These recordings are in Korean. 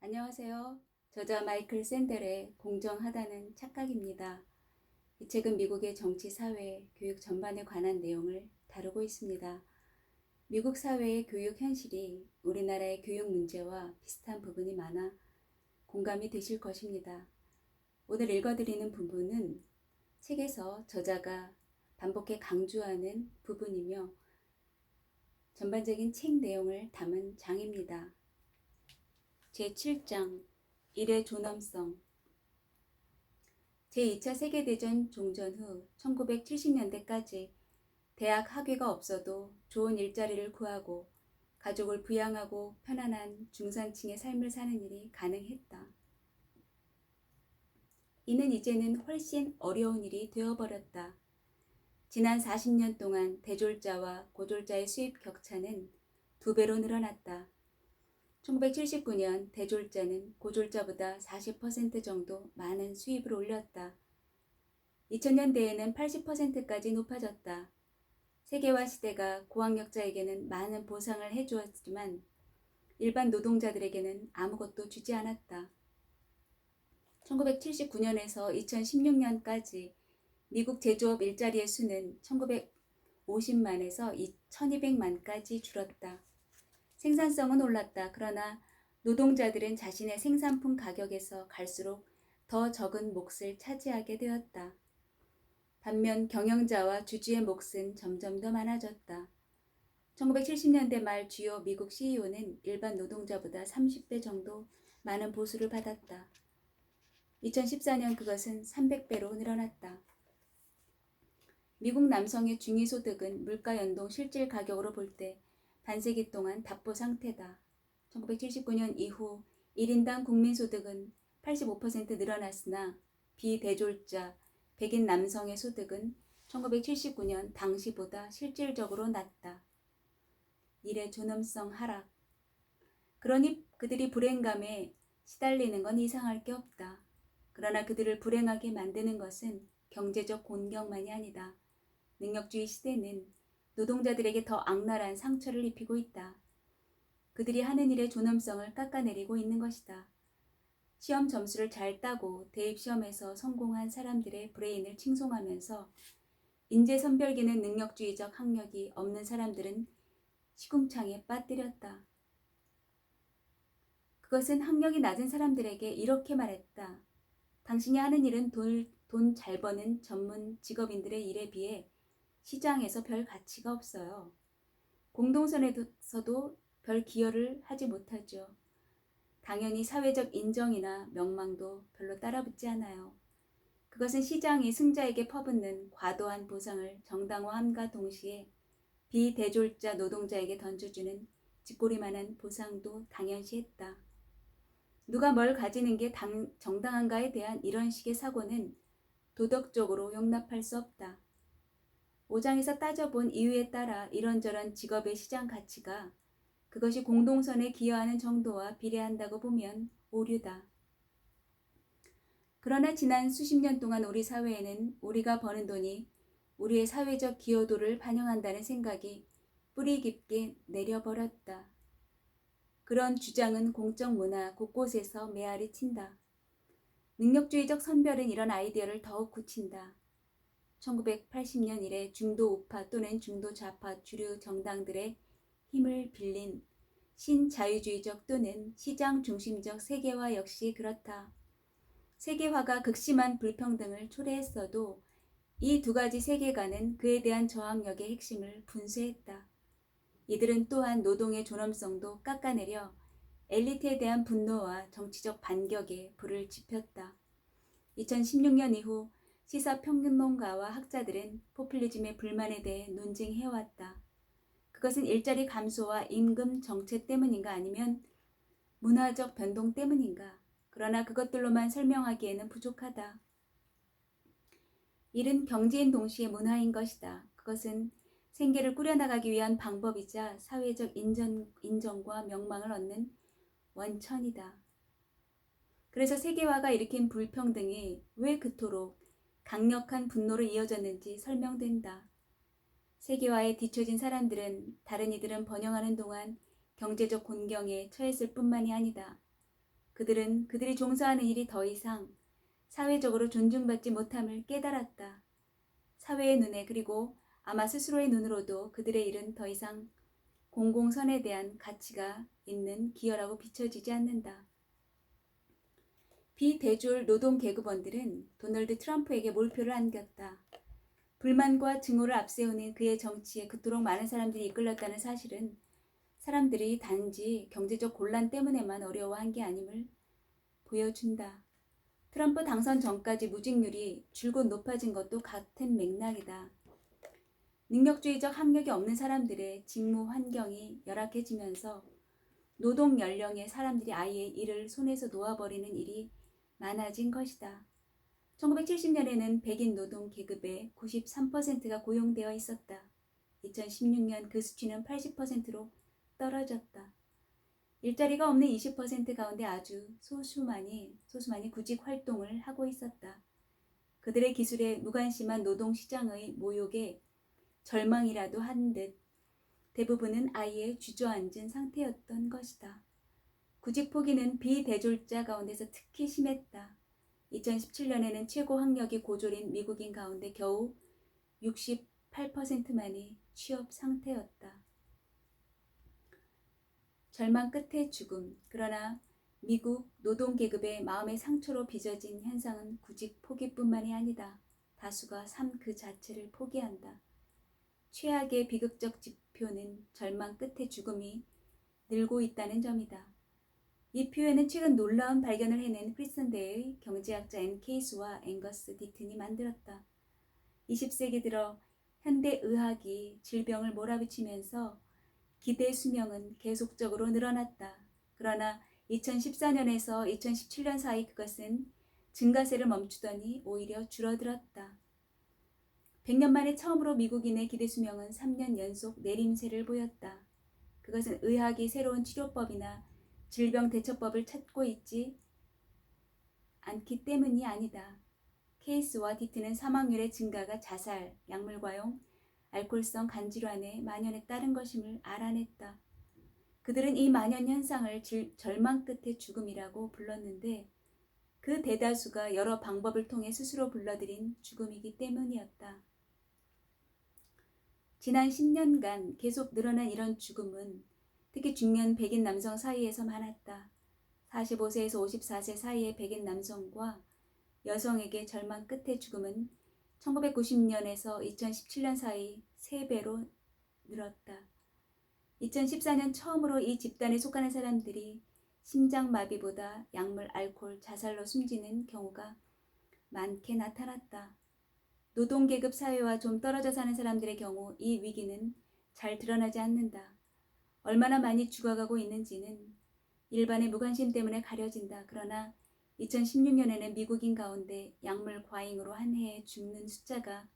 안녕하세요. 저자 마이클 샌델의 공정하다는 착각입니다. 이 책은 미국의 정치, 사회, 교육 전반에 관한 내용을 다루고 있습니다. 미국 사회의 교육 현실이 우리나라의 교육 문제와 비슷한 부분이 많아 공감이 되실 것입니다. 오늘 읽어드리는 부분은 책에서 저자가 반복해 강조하는 부분이며 전반적인 책 내용을 담은 장입니다. 제7장 일의 존엄성. 제2차 세계대전 종전 후 1970년대까지 대학 학위가 없어도 좋은 일자리를 구하고 가족을 부양하고 편안한 중산층의 삶을 사는 일이 가능했다. 이는 이제는 훨씬 어려운 일이 되어버렸다. 지난 40년 동안 대졸자와 고졸자의 수입 격차는 2배로 늘어났다. 1979년 대졸자는 고졸자보다 40% 정도 많은 수입을 올렸다. 2000년대에는 80%까지 높아졌다. 세계화 시대가 고학력자에게는 많은 보상을 해주었지만 일반 노동자들에게는 아무것도 주지 않았다. 1979년에서 2016년까지 미국 제조업 일자리의 수는 1950만에서 1200만까지 줄었다. 생산성은 올랐다. 그러나 노동자들은 자신의 생산품 가격에서 갈수록 더 적은 몫을 차지하게 되었다. 반면 경영자와 주주의 몫은 점점 더 많아졌다. 1970년대 말 주요 미국 CEO는 일반 노동자보다 30배 정도 많은 보수를 받았다. 2014년 그것은 300배로 늘어났다. 미국 남성의 중위소득은 물가연동 실질 가격으로 볼 때 반세기 동안 답보 상태다. 1979년 이후 1인당 국민소득은 85% 늘어났으나 비대졸자, 백인 남성의 소득은 1979년 당시보다 실질적으로 낮다. 일의 존엄성 하락. 그러니 그들이 불행감에 시달리는 건 이상할 게 없다. 그러나 그들을 불행하게 만드는 것은 경제적 곤경만이 아니다. 능력주의 시대는 노동자들에게 더 악랄한 상처를 입히고 있다. 그들이 하는 일의 존엄성을 깎아내리고 있는 것이다. 시험 점수를 잘 따고 대입시험에서 성공한 사람들의 브레인을 칭송하면서 인재선별기는 능력주의적 학력이 없는 사람들은 시궁창에 빠뜨렸다. 그것은 학력이 낮은 사람들에게 이렇게 말했다. 당신이 하는 일은 돈 잘 버는 전문 직업인들의 일에 비해 시장에서 별 가치가 없어요. 공동선에서도 별 기여를 하지 못하죠. 당연히 사회적 인정이나 명망도 별로 따라붙지 않아요. 그것은 시장이 승자에게 퍼붓는 과도한 보상을 정당화함과 동시에 비대졸자 노동자에게 던져주는 쥐꼬리만한 보상도 당연시했다. 누가 뭘 가지는 게 정당한가에 대한 이런 식의 사고는 도덕적으로 용납할 수 없다. 5장에서 따져본 이유에 따라 이런저런 직업의 시장 가치가 그것이 공동선에 기여하는 정도와 비례한다고 보면 오류다. 그러나 지난 수십 년 동안 우리 사회에는 우리가 버는 돈이 우리의 사회적 기여도를 반영한다는 생각이 뿌리 깊게 내려버렸다. 그런 주장은 공적 문화 곳곳에서 메아리 튄다. 능력주의적 선별은 이런 아이디어를 더욱 굳힌다. 1980년 이래 중도 우파 또는 중도 좌파 주류 정당들의 힘을 빌린 신자유주의적 또는 시장 중심적 세계화 역시 그렇다. 세계화가 극심한 불평등을 초래했어도 이 두 가지 세계관은 그에 대한 저항력의 핵심을 분쇄했다. 이들은 또한 노동의 존엄성도 깎아내려 엘리트에 대한 분노와 정치적 반격에 불을 지폈다. 2016년 이후 시사평론가와 학자들은 포퓰리즘의 불만에 대해 논증해왔다. 그것은 일자리 감소와 임금 정책 때문인가 아니면 문화적 변동 때문인가? 그러나 그것들로만 설명하기에는 부족하다. 일은 경제인 동시에 문화인 것이다. 그것은 생계를 꾸려나가기 위한 방법이자 사회적 인정과 명망을 얻는 원천이다. 그래서 세계화가 일으킨 불평등이 왜 그토록 강력한 분노로 이어졌는지 설명된다. 세계화에 뒤처진 사람들은 다른 이들은 번영하는 동안 경제적 곤경에 처했을 뿐만이 아니다. 그들은 그들이 종사하는 일이 더 이상 사회적으로 존중받지 못함을 깨달았다. 사회의 눈에 그리고 아마 스스로의 눈으로도 그들의 일은 더 이상 공공선에 대한 가치가 있는 기여라고 비춰지지 않는다. 비대졸 노동계급원들은 도널드 트럼프에게 몰표를 안겼다. 불만과 증오를 앞세우는 그의 정치에 그토록 많은 사람들이 이끌렸다는 사실은 사람들이 단지 경제적 곤란 때문에만 어려워한 게 아님을 보여준다. 트럼프 당선 전까지 무직률이 줄곧 높아진 것도 같은 맥락이다. 능력주의적 학력이 없는 사람들의 직무 환경이 열악해지면서 노동 연령의 사람들이 아예 이를 손에서 놓아버리는 일이 많아진 것이다. 1970년에는 백인 노동 계급의 93%가 고용되어 있었다. 2016년 그 수치는 80%로 떨어졌다. 일자리가 없는 20% 가운데 아주 소수만이 구직 활동을 하고 있었다. 그들의 기술에 무관심한 노동시장의 모욕에 절망이라도 한 듯 대부분은 아예 주저앉은 상태였던 것이다. 구직 포기는 비대졸자 가운데서 특히 심했다. 2017년에는 최고 학력이 고졸인 미국인 가운데 겨우 68%만이 취업 상태였다. 절망 끝의 죽음. 그러나 미국 노동계급의 마음의 상처로 빚어진 현상은 구직 포기뿐만이 아니다. 다수가 삶 그 자체를 포기한다. 최악의 비극적 지표는 절망 끝의 죽음이 늘고 있다는 점이다. 이 표현은 최근 놀라운 발견을 해낸 프리스턴대의 경제학자 앤 케이스와 앵거스 디튼이 만들었다. 20세기 들어 현대의학이 질병을 몰아붙이면서 기대 수명은 계속적으로 늘어났다. 그러나 2014년에서 2017년 사이 그것은 증가세를 멈추더니 오히려 줄어들었다. 100년 만에 처음으로 미국인의 기대 수명은 3년 연속 내림세를 보였다. 그것은 의학이 새로운 치료법이나 질병 대처법을 찾고 있지 않기 때문이 아니다. 케이스와 디트는 사망률의 증가가 자살, 약물 과용, 알코올성 간질환의 만연에 따른 것임을 알아냈다. 그들은 이 만연 현상을 절망 끝의 죽음이라고 불렀는데 그 대다수가 여러 방법을 통해 스스로 불러들인 죽음이기 때문이었다. 지난 10년간 계속 늘어난 이런 죽음은 특히 중년 백인 남성 사이에서 많았다. 45세에서 54세 사이의 백인 남성과 여성에게 절망 끝의 죽음은 1990년에서 2017년 사이 3배로 늘었다. 2014년 처음으로 이 집단에 속하는 사람들이 심장마비보다 약물, 알코올, 자살로 숨지는 경우가 많게 나타났다. 노동계급 사회와 좀 떨어져 사는 사람들의 경우 이 위기는 잘 드러나지 않는다. 얼마나 많이 죽어가고 있는지는 일반의 무관심 때문에 가려진다. 그러나 2016년에는 미국인 가운데 약물 과잉으로 한 해에 죽는 숫자가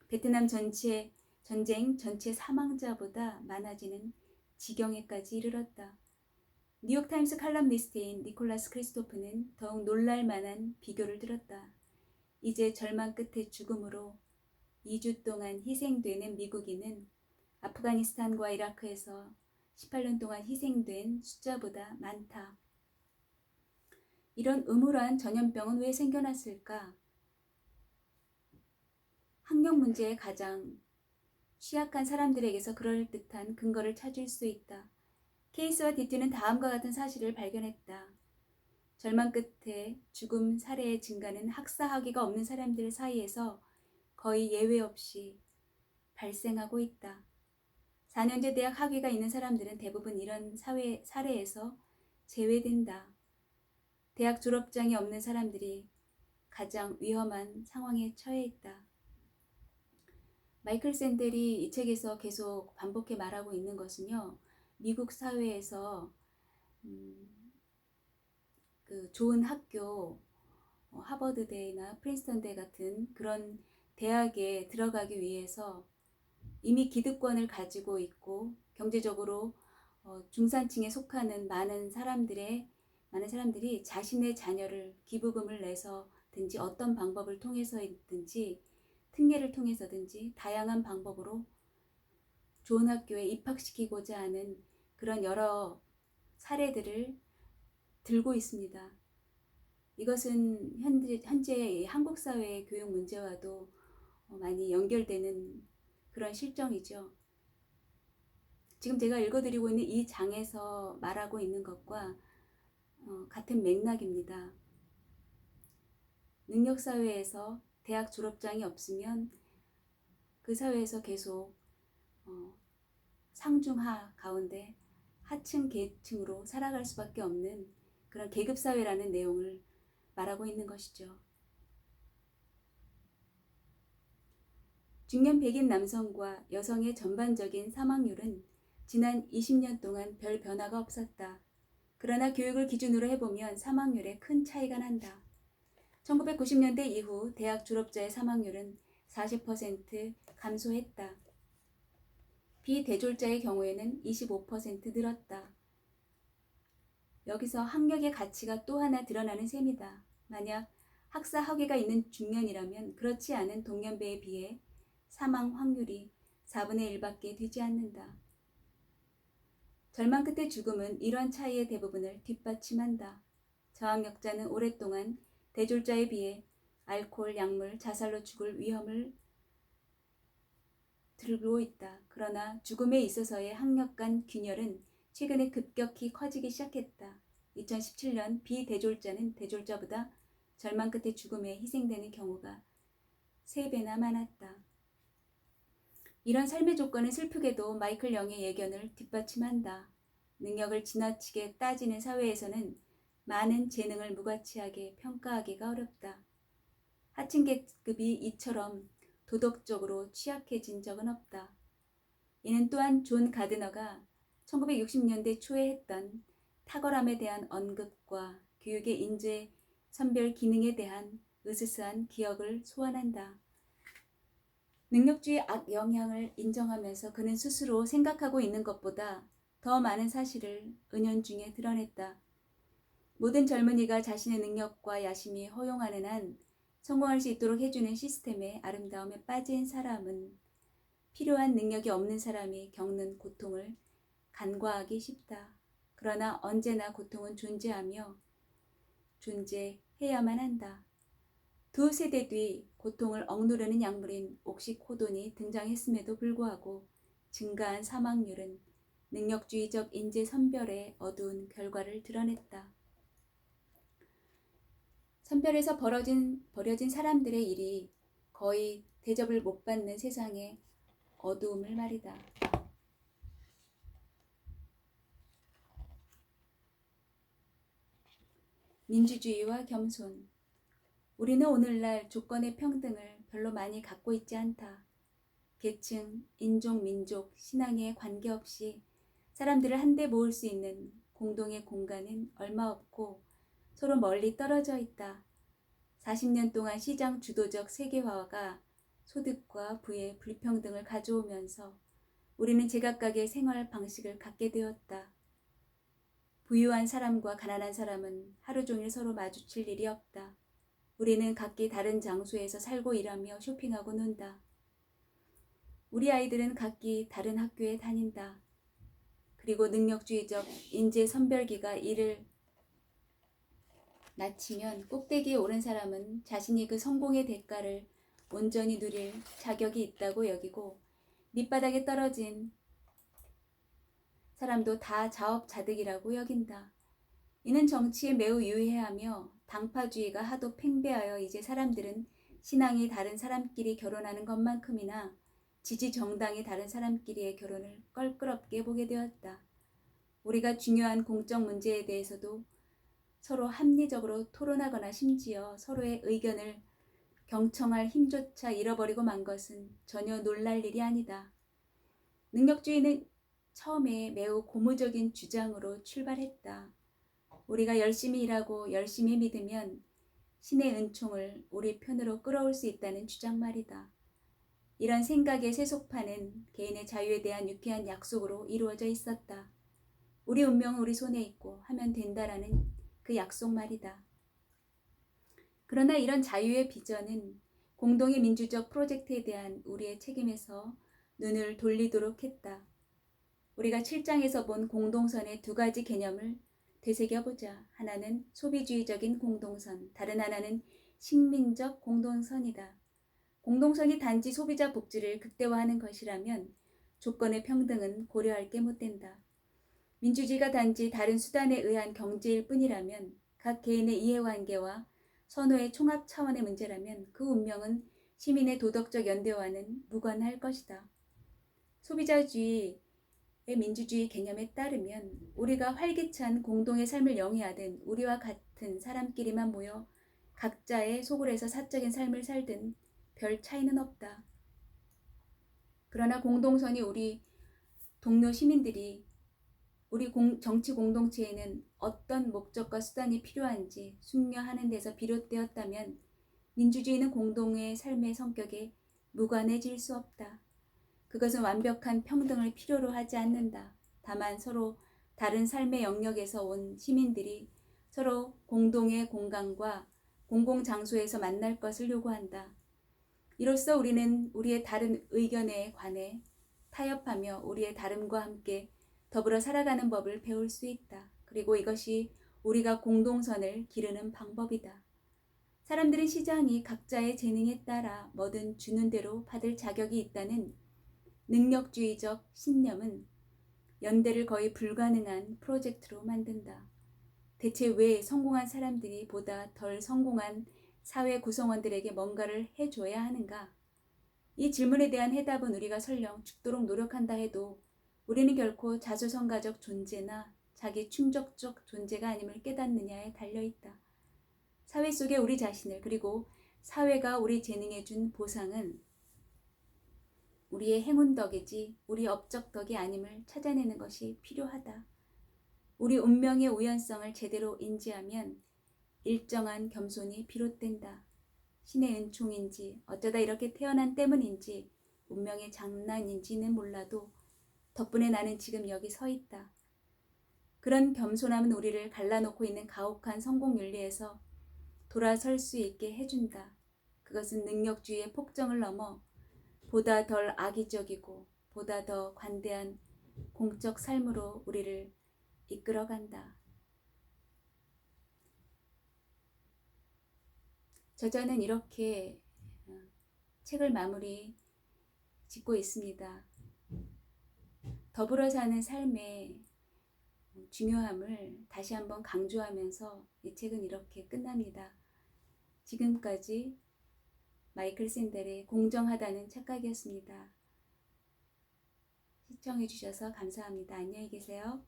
베트남 전쟁 전체 사망자보다 많아지는 지경에까지 이르렀다. 뉴욕타임스 칼럼니스트인 니콜라스 크리스토프는 더욱 놀랄 만한 비교를 들었다. 이제 절망 끝의 죽음으로 2주 동안 희생되는 미국인은 아프가니스탄과 이라크에서 18년 동안 희생된 숫자보다 많다. 이런 음울한 전염병은 왜 생겨났을까? 학력 문제에 가장 취약한 사람들에게서 그럴듯한 근거를 찾을 수 있다. 케이스와 디트는 다음과 같은 사실을 발견했다. 절망 끝에 죽음 사례의 증가는 학사학위가 없는 사람들 사이에서 거의 예외 없이 발생하고 있다. 4년제 대학 학위가 있는 사람들은 대부분 이런 사례에서 제외된다. 대학 졸업장이 없는 사람들이 가장 위험한 상황에 처해 있다. 마이클 샌델이 이 책에서 계속 반복해 말하고 있는 것은요. 미국 사회에서 그 좋은 학교, 하버드대나 프린스턴대 같은 그런 대학에 들어가기 위해서 이미 기득권을 가지고 있고 경제적으로 중산층에 속하는 많은 사람들이 자신의 자녀를 기부금을 내서든지 어떤 방법을 통해서든지 특례를 통해서든지 다양한 방법으로 좋은 학교에 입학시키고자 하는 그런 여러 사례들을 들고 있습니다. 이것은 현재 한국 사회의 교육 문제와도 많이 연결되는 그런 실정이죠. 지금 제가 읽어드리고 있는 이 장에서 말하고 있는 것과 같은 맥락입니다. 능력사회에서 대학 졸업장이 없으면 그 사회에서 계속 상중하 가운데 하층 계층으로 살아갈 수밖에 없는 그런 계급사회라는 내용을 말하고 있는 것이죠. 중년 백인 남성과 여성의 전반적인 사망률은 지난 20년 동안 별 변화가 없었다. 그러나 교육을 기준으로 해보면 사망률에 큰 차이가 난다. 1990년대 이후 대학 졸업자의 사망률은 40% 감소했다. 비대졸자의 경우에는 25% 늘었다. 여기서 학력의 가치가 또 하나 드러나는 셈이다. 만약 학사 학위가 있는 중년이라면 그렇지 않은 동년배에 비해 사망 확률이 4분의 1밖에 되지 않는다. 절망 끝의 죽음은 이런 차이의 대부분을 뒷받침한다. 저학력자는 오랫동안 대졸자에 비해 알코올, 약물, 자살로 죽을 위험을 들고 있다. 그러나 죽음에 있어서의 학력 간 균열은 최근에 급격히 커지기 시작했다. 2017년 비대졸자는 대졸자보다 절망 끝의 죽음에 희생되는 경우가 3배나 많았다. 이런 삶의 조건은 슬프게도 마이클 영의 예견을 뒷받침한다. 능력을 지나치게 따지는 사회에서는 많은 재능을 무가치하게 평가하기가 어렵다. 하층 계급이 이처럼 도덕적으로 취약해진 적은 없다. 이는 또한 존 가드너가 1960년대 초에 했던 탁월함에 대한 언급과 교육의 인재 선별 기능에 대한 으스스한 기억을 소환한다. 능력주의 악영향을 인정하면서 그는 스스로 생각하고 있는 것보다 더 많은 사실을 은연중에 드러냈다. 모든 젊은이가 자신의 능력과 야심이 허용하는 한 성공할 수 있도록 해주는 시스템의 아름다움에 빠진 사람은 필요한 능력이 없는 사람이 겪는 고통을 간과하기 쉽다. 그러나 언제나 고통은 존재하며 존재해야만 한다. 2세대 뒤 고통을 억누르는 약물인 옥시코돈이 등장했음에도 불구하고 증가한 사망률은 능력주의적 인재 선별의 어두운 결과를 드러냈다. 선별에서 버려진 사람들의 일이 거의 대접을 못 받는 세상의 어두움을 말이다. 민주주의와 겸손. 우리는 오늘날 조건의 평등을 별로 많이 갖고 있지 않다. 계층, 인종, 민족, 신앙에 관계없이 사람들을 한데 모을 수 있는 공동의 공간은 얼마 없고 서로 멀리 떨어져 있다. 40년 동안 시장 주도적 세계화가 소득과 부의 불평등을 가져오면서 우리는 제각각의 생활 방식을 갖게 되었다. 부유한 사람과 가난한 사람은 하루 종일 서로 마주칠 일이 없다. 우리는 각기 다른 장소에서 살고 일하며 쇼핑하고 논다. 우리 아이들은 각기 다른 학교에 다닌다. 그리고 능력주의적 인재 선별기가 이를 마치면 꼭대기에 오른 사람은 자신이 그 성공의 대가를 온전히 누릴 자격이 있다고 여기고 밑바닥에 떨어진 사람도 다 자업자득이라고 여긴다. 이는 정치에 매우 유해하며 당파주의가 하도 팽배하여 이제 사람들은 신앙이 다른 사람끼리 결혼하는 것만큼이나 지지 정당이 다른 사람끼리의 결혼을 껄끄럽게 보게 되었다. 우리가 중요한 공적 문제에 대해서도 서로 합리적으로 토론하거나 심지어 서로의 의견을 경청할 힘조차 잃어버리고 만 것은 전혀 놀랄 일이 아니다. 능력주의는 처음에 매우 고무적인 주장으로 출발했다. 우리가 열심히 일하고 열심히 믿으면 신의 은총을 우리 편으로 끌어올 수 있다는 주장 말이다. 이런 생각의 세속파는 개인의 자유에 대한 유쾌한 약속으로 이루어져 있었다. 우리 운명은 우리 손에 있고 하면 된다라는 그 약속 말이다. 그러나 이런 자유의 비전은 공동의 민주적 프로젝트에 대한 우리의 책임에서 눈을 돌리도록 했다. 우리가 7장에서 본 공동선의 2가지 개념을 되새겨보자. 하나는 소비주의적인 공동선, 다른 하나는 식민적 공동선이다. 공동선이 단지 소비자 복지를 극대화하는 것이라면 조건의 평등은 고려할 게 못 된다. 민주주의가 단지 다른 수단에 의한 경제일 뿐이라면, 각 개인의 이해관계와 선호의 총합 차원의 문제라면 그 운명은 시민의 도덕적 연대와는 무관할 것이다. 소비자주의의 민주주의 개념에 따르면 우리가 활기찬 공동의 삶을 영위하든 우리와 같은 사람끼리만 모여 각자의 소굴에서 사적인 삶을 살든 별 차이는 없다. 그러나 공동선이 우리 동료 시민들이 우리 정치 공동체에는 어떤 목적과 수단이 필요한지 숙려하는 데서 비롯되었다면 민주주의는 공동의 삶의 성격에 무관해질 수 없다. 그것은 완벽한 평등을 필요로 하지 않는다. 다만 서로 다른 삶의 영역에서 온 시민들이 서로 공동의 공간과 공공장소에서 만날 것을 요구한다. 이로써 우리는 우리의 다른 의견에 관해 타협하며 우리의 다름과 함께 더불어 살아가는 법을 배울 수 있다. 그리고 이것이 우리가 공동선을 기르는 방법이다. 사람들은 시장이 각자의 재능에 따라 뭐든 주는 대로 받을 자격이 있다는 능력주의적 신념은 연대를 거의 불가능한 프로젝트로 만든다. 대체 왜 성공한 사람들이 보다 덜 성공한 사회 구성원들에게 뭔가를 해줘야 하는가? 이 질문에 대한 해답은 우리가 설령 죽도록 노력한다 해도 우리는 결코 자수성가적 존재나 자기 충족적 존재가 아님을 깨닫느냐에 달려있다. 사회 속에 우리 자신을, 그리고 사회가 우리 재능에 준 보상은 우리의 행운 덕이지 우리 업적 덕이 아님을 찾아내는 것이 필요하다. 우리 운명의 우연성을 제대로 인지하면 일정한 겸손이 비롯된다. 신의 은총인지 어쩌다 이렇게 태어난 때문인지 운명의 장난인지는 몰라도 덕분에 나는 지금 여기 서 있다. 그런 겸손함은 우리를 갈라놓고 있는 가혹한 성공윤리에서 돌아설 수 있게 해준다. 그것은 능력주의의 폭정을 넘어 보다 덜 악의적이고 보다 더 관대한 공적 삶으로 우리를 이끌어간다. 저자는 이렇게 책을 마무리 짓고 있습니다. 더불어 사는 삶의 중요함을 다시 한번 강조하면서 이 책은 이렇게 끝납니다. 지금까지 마이클 샌델의 공정하다는 착각이었습니다. 시청해 주셔서 감사합니다. 안녕히 계세요.